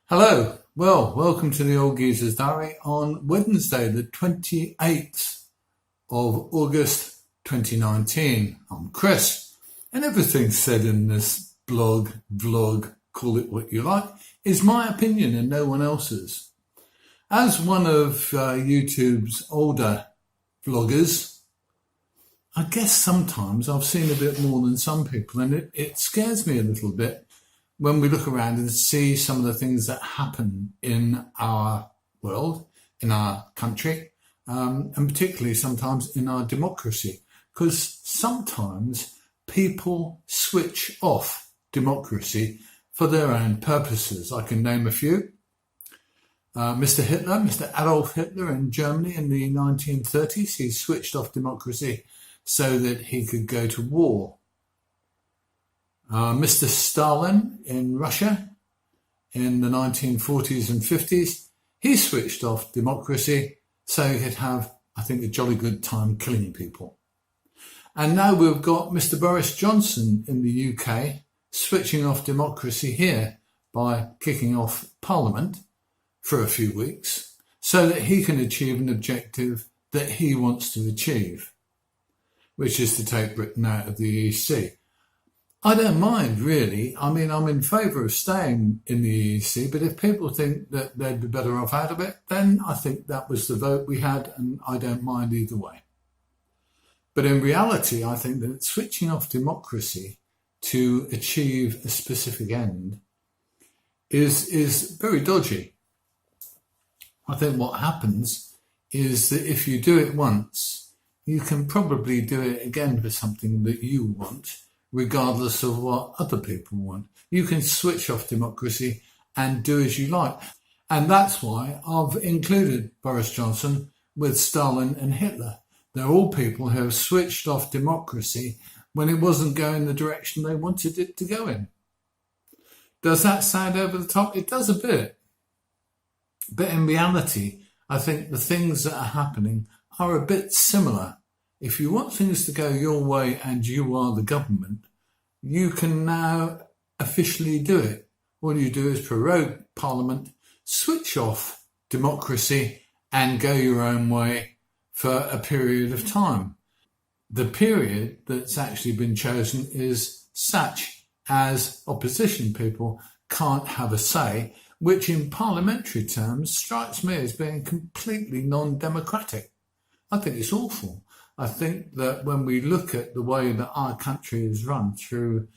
Hello, welcome to the Old Geezer's Diary on Wednesday, the 28th of August 2019. I'm Chris, and everything said in this vlog, call it what you like, is my opinion and no one else's. As one of YouTube's older vloggers, I guess sometimes I've seen a bit more than some people, and it scares me a little bit when we look around and see some of the things that happen in our world, in our country, and particularly sometimes in our democracy, because sometimes people switch off democracy for their own purposes. I can name a few. Mr. Adolf Hitler in Germany in the 1930s, he switched off democracy so that he could go to war. Mr. Stalin in Russia in the 1940s and 50s, he switched off democracy so he could have, I think, a jolly good time killing people. And now we've got Mr. Boris Johnson in the UK switching off democracy here by kicking off Parliament for a few weeks so that he can achieve an objective that he wants to achieve, which is to take Britain out of the EEC. I don't mind, really. I mean, I'm in favour of staying in the EEC, but if people think that they'd be better off out of it, then I think that was the vote we had, and I don't mind either way. But in reality, I think that switching off democracy to achieve a specific end is very dodgy. I think what happens is that if you do it once, you can probably do it again for something that you want, regardless of what other people want. You can switch off democracy and do as you like. And that's why I've included Boris Johnson with Stalin and Hitler. They're all people who have switched off democracy when it wasn't going the direction they wanted it to go in. Does that sound over the top? It does a bit. But in reality, I think the things that are happening are a bit similar. If you want things to go your way and you are the government, you can now officially do it. All you do is prorogue Parliament, switch off democracy and go your own way for a period of time. The period that's actually been chosen is such as opposition people can't have a say, which in parliamentary terms strikes me as being completely non-democratic. I think it's awful. I think that when we look at the way that our country is run through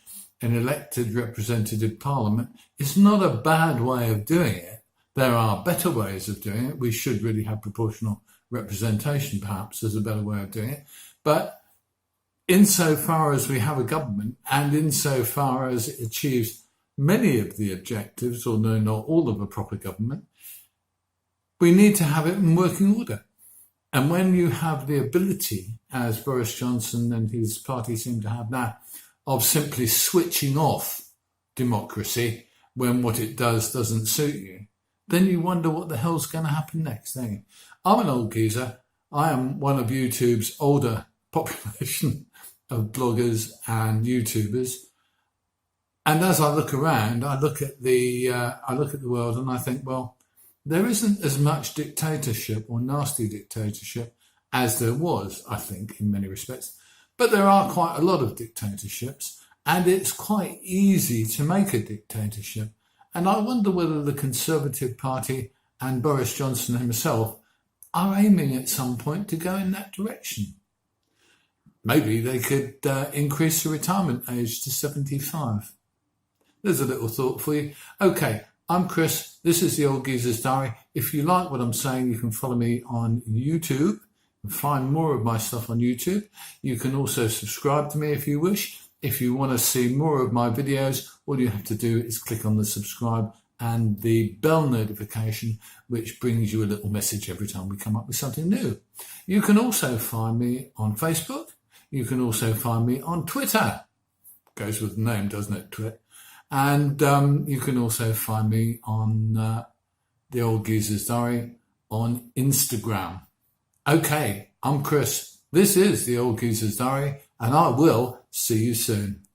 an elected representative parliament, it's not a bad way of doing it. There are better ways of doing it. We should really have proportional representation, perhaps, as a better way of doing it. But insofar as we have a government and insofar as it achieves many of the objectives, although not all of a proper government, we need to have it in working order. And when you have the ability, as Boris Johnson and his party seem to have now, of simply switching off democracy when what it does doesn't suit you, then you wonder what the hell's going to happen next, don't you? I'm an old geezer. I am one of YouTube's older population of bloggers and YouTubers. And as I look around, I look at the world and I think, well, there isn't as much dictatorship or nasty dictatorship as there was, I think, in many respects. But there are quite a lot of dictatorships, and it's quite easy to make a dictatorship. And I wonder whether the Conservative Party and Boris Johnson himself are aiming at some point to go in that direction. Maybe they could increase the retirement age to 75. There's a little thought for you. Okay. I'm Chris, this is the Old Geezer's Diary. If you like what I'm saying, you can follow me on YouTube and find more of my stuff on YouTube. You can also subscribe to me if you wish. If you want to see more of my videos, all you have to do is click on the subscribe and the bell notification, which brings you a little message every time we come up with something new. You can also find me on Facebook. You can also find me on Twitter. Goes with the name, doesn't it, Twitter? And you can also find me on the Old Geezer's Diary on Instagram. Okay, I'm Chris. This is the Old Geezer's Diary, and I will see you soon.